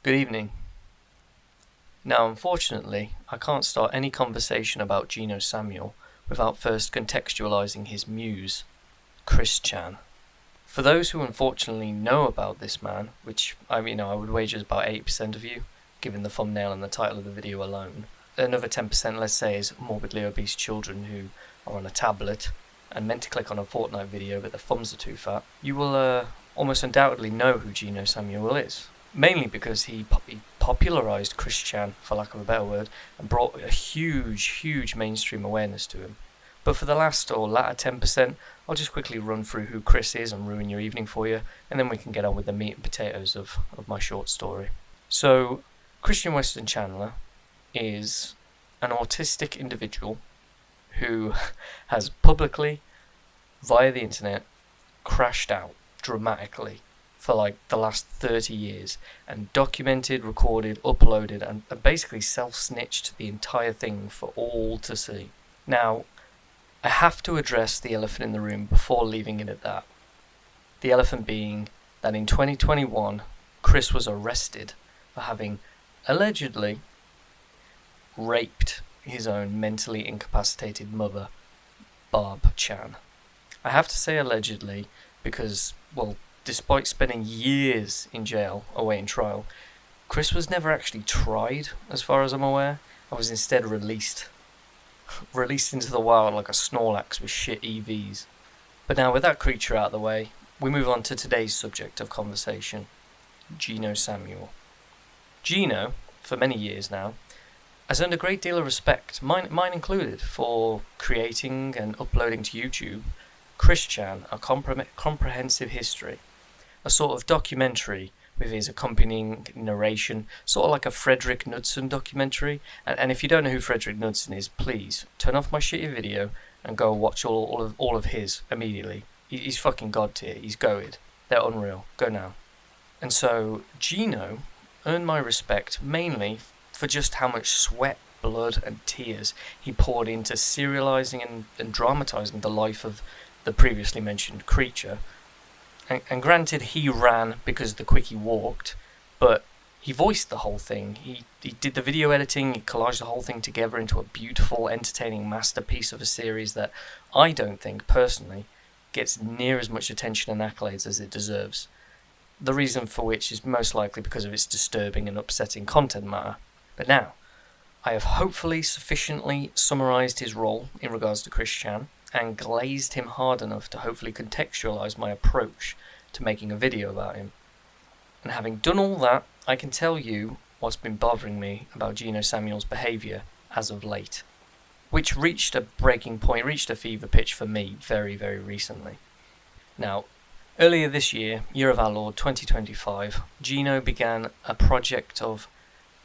Good evening. Now, unfortunately, I can't start any conversation about GenoSamuel without first contextualizing his muse, Chris Chan. For those who unfortunately know about this man, which I would wager is about 80% of you, given the thumbnail and the title of the video alone, another 10%, let's say, is morbidly obese children who are on a tablet and meant to click on a Fortnite video but their thumbs are too fat, you will almost undoubtedly know who GenoSamuel is. Mainly because he popularised Chris Chan, for lack of a better word, and brought a huge mainstream awareness to him. But for the last or latter 10%, I'll just quickly run through who Chris is and ruin your evening for you, and then we can get on with the meat and potatoes of my short story. So, Christian Weston Chandler is an autistic individual who has publicly, via the internet, crashed out dramatically for like the last 30 years and documented, recorded, uploaded and basically self-snitched the entire thing for all to see. Now, I have to address the elephant in the room before leaving it at that. The elephant being that in 2021, Chris was arrested for having allegedly raped his own mentally incapacitated mother, Barb Chan. I have to say allegedly because, well, despite spending years in jail awaiting trial, Chris was never actually tried, as far as I'm aware. I was instead released into the wild like a Snorlax with shit EVs. But now with that creature out of the way, we move on to today's subject of conversation, GenoSamuel. Geno, for many years now, has earned a great deal of respect, mine included, for creating and uploading to YouTube Chris Chan, a comprehensive history. A sort of documentary with his accompanying narration, sort of like a Frederick Knudsen documentary. And if you don't know who Frederick Knudsen is, please turn off my shitty video and go watch all of his immediately. He's fucking god tier. He's goated. They're unreal. Go now. And so Geno earned my respect mainly for just how much sweat, blood, and tears he poured into serializing and dramatizing the life of the previously mentioned creature. And granted, he ran because the quickie walked, but he voiced the whole thing. He did the video editing, he collaged the whole thing together into a beautiful, entertaining masterpiece of a series that I don't think, personally, gets near as much attention and accolades as it deserves. The reason for which is most likely because of its disturbing and upsetting content matter. But now, I have hopefully sufficiently summarised his role in regards to Chris Chan, and glazed him hard enough to hopefully contextualise my approach to making a video about him. And having done all that, I can tell you what's been bothering me about GenoSamuel's behaviour as of late, which reached a breaking point, reached a fever pitch for me very recently. Now, earlier this year of our Lord 2025, Geno began a project of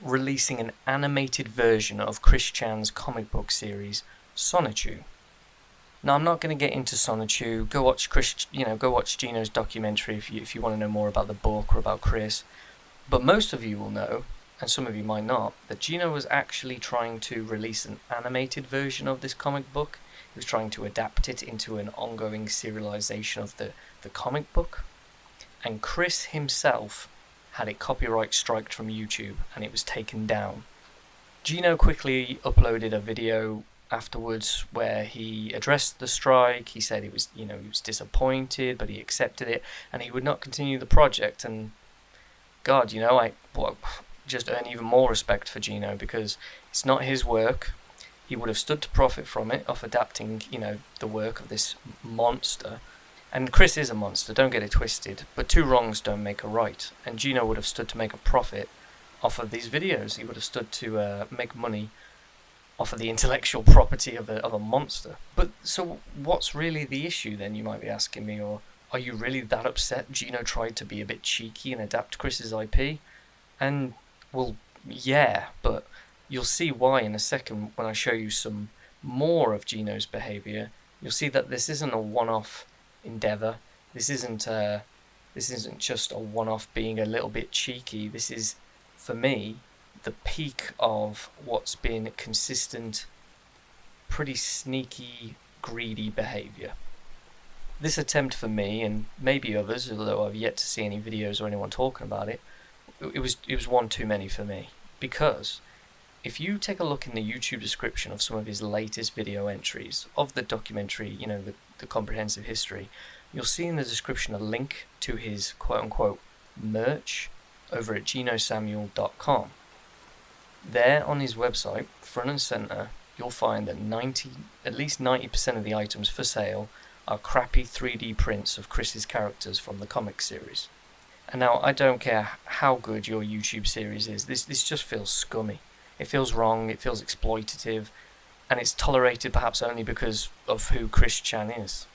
releasing an animated version of Chris Chan's comic book series, Sonichu. Now, I'm not going to get into Sonichu. Go watch Geno's documentary if you want to know more about the book or about Chris. But most of you will know, and some of you might not, that Geno was actually trying to release an animated version of this comic book. He was trying to adapt it into an ongoing serialization of the comic book. And Chris himself had it copyright striked from YouTube, and it was taken down. Geno quickly uploaded a video afterwards where he addressed the strike. He said he was disappointed, but he accepted it and he would not continue the project. And God, I just earn even more respect for Geno, because it's not his work. He would have stood to profit from it, off adapting the work of this monster. And Chris is a monster, don't get it twisted, but two wrongs don't make a right, and Geno would have stood to make a profit off of these videos. He would have stood to make money off of the intellectual property of a monster. But so what's really the issue then, you might be asking me, or are you really that upset Geno tried to be a bit cheeky and adapt Chris's IP? And, well, yeah, but you'll see why in a second when I show you some more of Geno's behaviour. You'll see that this isn't a one-off endeavour. This isn't just a one-off being a little bit cheeky. This is, for me, the peak of what's been consistent, pretty sneaky, greedy behaviour. This attempt for me, and maybe others, although I've yet to see any videos or anyone talking about it, it was one too many for me. Because if you take a look in the YouTube description of some of his latest video entries of the documentary, you know, the comprehensive history, you'll see in the description a link to his quote-unquote merch over at GenoSamuel.com. There on his website, front and center, you'll find that at least 90% of the items for sale are crappy 3D prints of Chris's characters from the comic series. And now, I don't care how good your YouTube series is, this just feels scummy. It feels wrong, it feels exploitative, and it's tolerated perhaps only because of who Chris Chan is.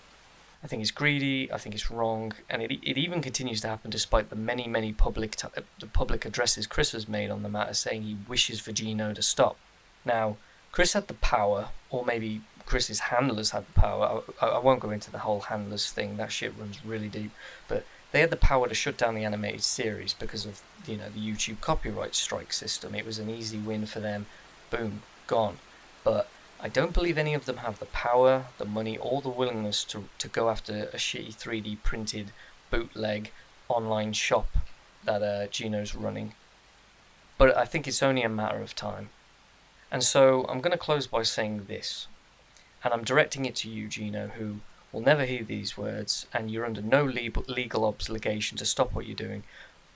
I think it's greedy, I think it's wrong, and it even continues to happen despite the many public addresses Chris has made on the matter saying he wishes for Geno to stop. Now, Chris had the power, or maybe Chris's handlers had the power. I won't go into the whole handlers thing, that shit runs really deep, but they had the power to shut down the animated series because of, you know, the YouTube copyright strike system. It was an easy win for them. Boom, gone. But I don't believe any of them have the power, the money, or the willingness to go after a shitty 3D printed bootleg online shop that Geno's running. But I think it's only a matter of time. And so I'm going to close by saying this, and I'm directing it to you, Geno, who will never hear these words, and you're under no legal obligation to stop what you're doing.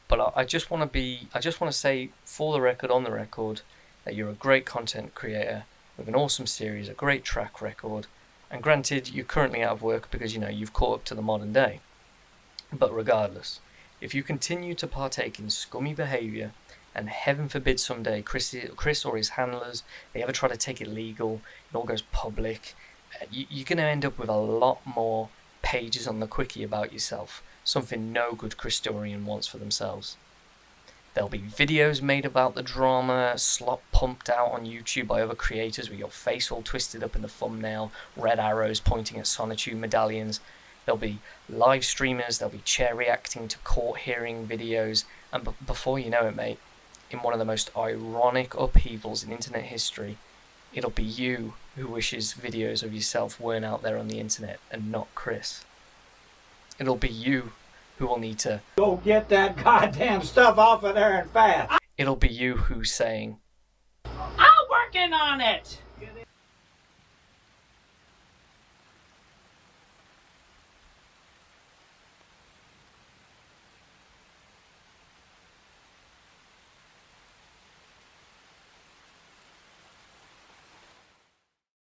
But I just want to say, for the record, on the record, that you're a great content creator with an awesome series, a great track record, and granted, you're currently out of work because, you know, you've caught up to the modern day. But regardless, if you continue to partake in scummy behaviour, and heaven forbid someday Chris or his handlers, they ever try to take it legal, it all goes public, you're going to end up with a lot more pages on the quickie about yourself, something no good Christorian wants for themselves. There'll be videos made about the drama, slop pumped out on YouTube by other creators with your face all twisted up in the thumbnail, red arrows pointing at sonitude medallions. There'll be live streamers, there'll be chair reacting to court hearing videos, and before you know it, mate, in one of the most ironic upheavals in internet history, it'll be you who wishes videos of yourself weren't out there on the internet and not Chris. It'll be you who will need to go get that goddamn stuff off of there and fast. It'll be you who's saying, I'm working on it.